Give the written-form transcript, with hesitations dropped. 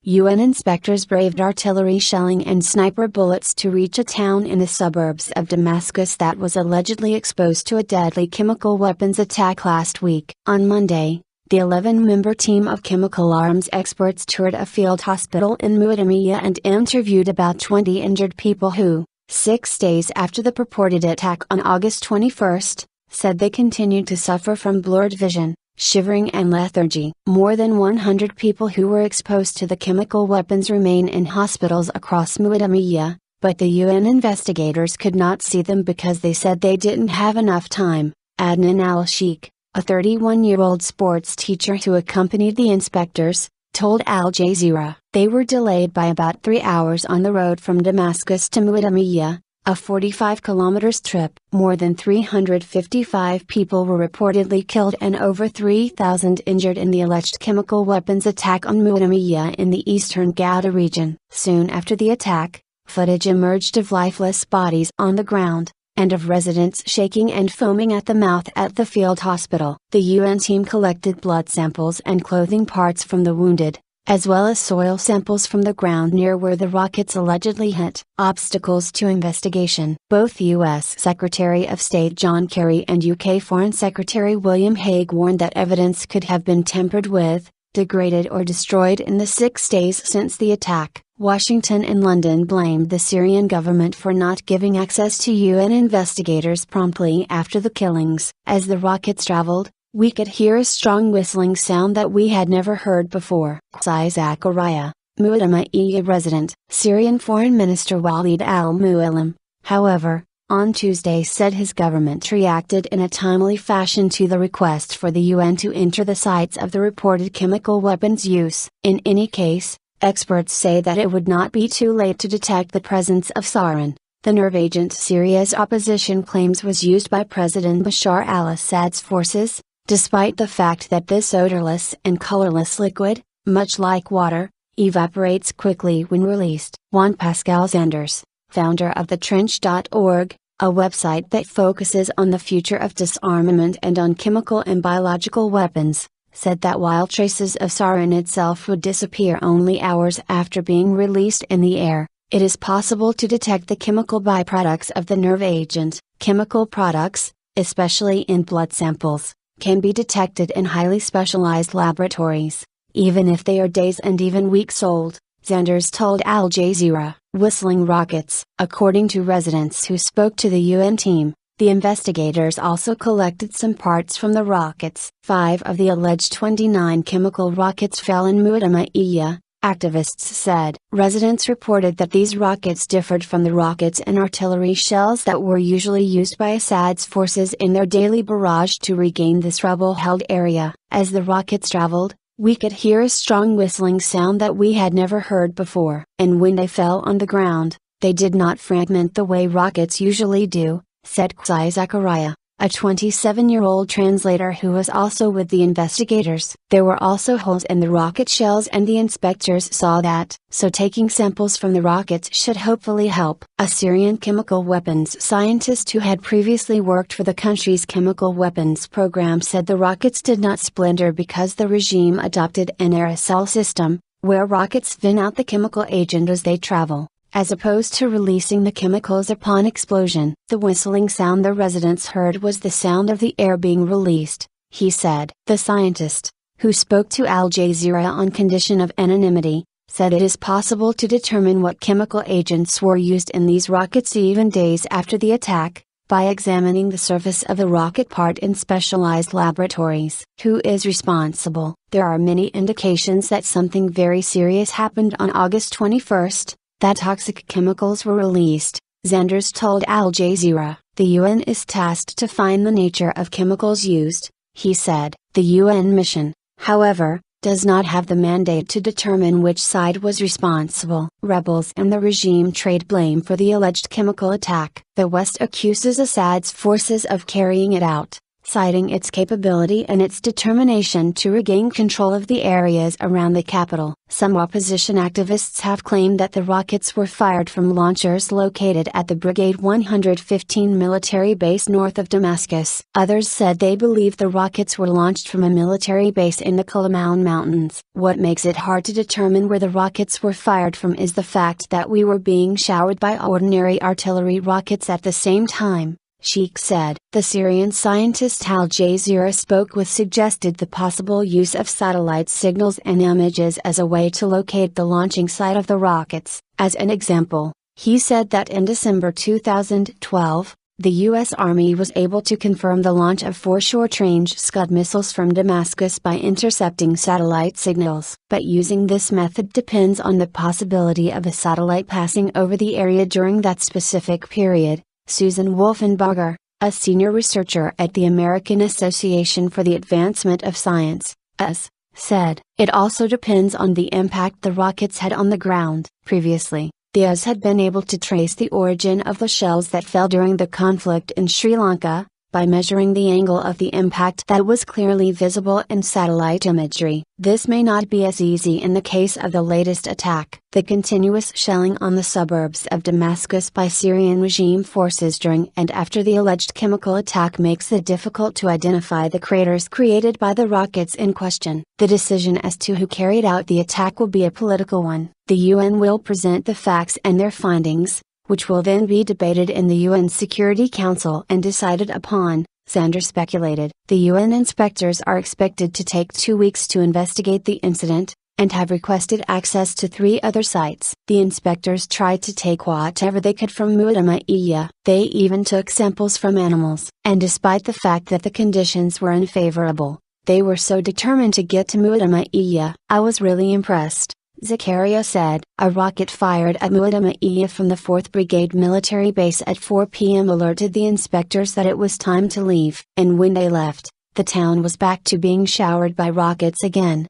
UN inspectors braved artillery shelling and sniper bullets to reach a town in the suburbs of Damascus that was allegedly exposed to a deadly chemical weapons attack last week. On Monday, the 11-member team of chemical arms experts toured a field hospital in Mouaddamiyah and interviewed about 20 injured people who, 6 days after the purported attack on August 21, said they continued to suffer from blurred vision, shivering and lethargy. More than 100 people who were exposed to the chemical weapons remain in hospitals across Mouaddamiyah, but the UN investigators could not see them because they said they didn't have enough time. Adnan al Sheikh, a 31-year-old sports teacher who accompanied the inspectors, told Al Jazeera. They were delayed by about 3 hours on the road from Damascus to Mouaddamiyah, a 45-kilometers trip. More than 355 people were reportedly killed and over 3,000 injured in the alleged chemical weapons attack on Mouaddamiyah in the eastern Ghouta region. Soon after the attack, footage emerged of lifeless bodies on the ground, and of residents shaking and foaming at the mouth at the field hospital. The UN team collected blood samples and clothing parts from the wounded, as well as soil samples from the ground near where the rockets allegedly hit. Obstacles to investigation. Both U.S. Secretary of State John Kerry and UK Foreign Secretary William Hague warned that evidence could have been tampered with, degraded or destroyed in the 6 days since the attack. Washington and London blamed the Syrian government for not giving access to UN investigators promptly after the killings. As the rockets traveled, we could hear a strong whistling sound that we had never heard before. Zakaria, Mouaddamiyah resident. Syrian Foreign Minister Walid al-Muallim, however, on Tuesday said his government reacted in a timely fashion to the request for the UN to enter the sites of the reported chemical weapons use. In any case, experts say that it would not be too late to detect the presence of sarin, the nerve agent Syria's opposition claims was used by President Bashar al-Assad's forces, despite the fact that this odorless and colorless liquid, much like water, evaporates quickly when released. Juan Pascal Sanders, founder of thetrench.org, a website that focuses on the future of disarmament and on chemical and biological weapons, said that while traces of sarin itself would disappear only hours after being released in the air, it is possible to detect the chemical byproducts of the nerve agent. Chemical products, especially in blood samples, can be detected in highly specialized laboratories, even if they are days and even weeks old, Sanders told Al Jazeera. Whistling rockets. According to residents who spoke to the UN team, the investigators also collected some parts from the rockets. 5 of the alleged 29 chemical rockets fell in Mouaddamiyah, activists said. Residents reported that these rockets differed from the rockets and artillery shells that were usually used by Assad's forces in their daily barrage to regain this rebel-held area. As the rockets traveled, we could hear a strong whistling sound that we had never heard before. And when they fell on the ground, they did not fragment the way rockets usually do, said Zakaria, a 27-year-old translator who was also with the investigators. There were also holes in the rocket shells and the inspectors saw that. So taking samples from the rockets should hopefully help. A Syrian chemical weapons scientist who had previously worked for the country's chemical weapons program said the rockets did not splinter because the regime adopted an aerosol system, where rockets vent out the chemical agent as they travel, as opposed to releasing the chemicals upon explosion. The whistling sound the residents heard was the sound of the air being released, he said. The scientist, who spoke to Al Jazeera on condition of anonymity, said it is possible to determine what chemical agents were used in these rockets even days after the attack, by examining the surface of the rocket part in specialized laboratories. Who is responsible? There are many indications that something very serious happened on August 21, that toxic chemicals were released, Sanders told Al Jazeera. The UN is tasked to find the nature of chemicals used, he said. The UN mission, however, does not have the mandate to determine which side was responsible. Rebels and the regime trade blame for the alleged chemical attack. The West accuses Assad's forces of carrying it out, citing its capability and its determination to regain control of the areas around the capital. Some opposition activists have claimed that the rockets were fired from launchers located at the Brigade 115 military base north of Damascus. Others said they believe the rockets were launched from a military base in the Kalamoun Mountains. What makes it hard to determine where the rockets were fired from is the fact that we were being showered by ordinary artillery rockets at the same time, Sheikh said. The Syrian scientist Al Jazeera spoke with suggested the possible use of satellite signals and images as a way to locate the launching site of the rockets. As an example, he said that in December 2012, the U.S. Army was able to confirm the launch of 4 short-range Scud missiles from Damascus by intercepting satellite signals. But using this method depends on the possibility of a satellite passing over the area during that specific period, Susan Wolfenbarger, a senior researcher at the American Association for the Advancement of Science, AS, said. It also depends on the impact the rockets had on the ground. Previously, the AS had been able to trace the origin of the shells that fell during the conflict in Sri Lanka, by measuring the angle of the impact that was clearly visible in satellite imagery. This may not be as easy in the case of the latest attack. The continuous shelling on the suburbs of Damascus by Syrian regime forces during and after the alleged chemical attack makes it difficult to identify the craters created by the rockets in question. The decision as to who carried out the attack will be a political one. The UN will present the facts and their findings, which will then be debated in the UN Security Council and decided upon, Zander speculated. The UN inspectors are expected to take 2 weeks to investigate the incident, and have requested access to 3 other sites. The inspectors tried to take whatever they could from Mouaddamiyah. They even took samples from animals. And despite the fact that the conditions were unfavorable, they were so determined to get to Mouaddamiyah. I was really impressed, Zakaria said. A rocket fired at Mouaddamiyah from the 4th Brigade military base at 4 p.m. alerted the inspectors that it was time to leave. And when they left, the town was back to being showered by rockets again.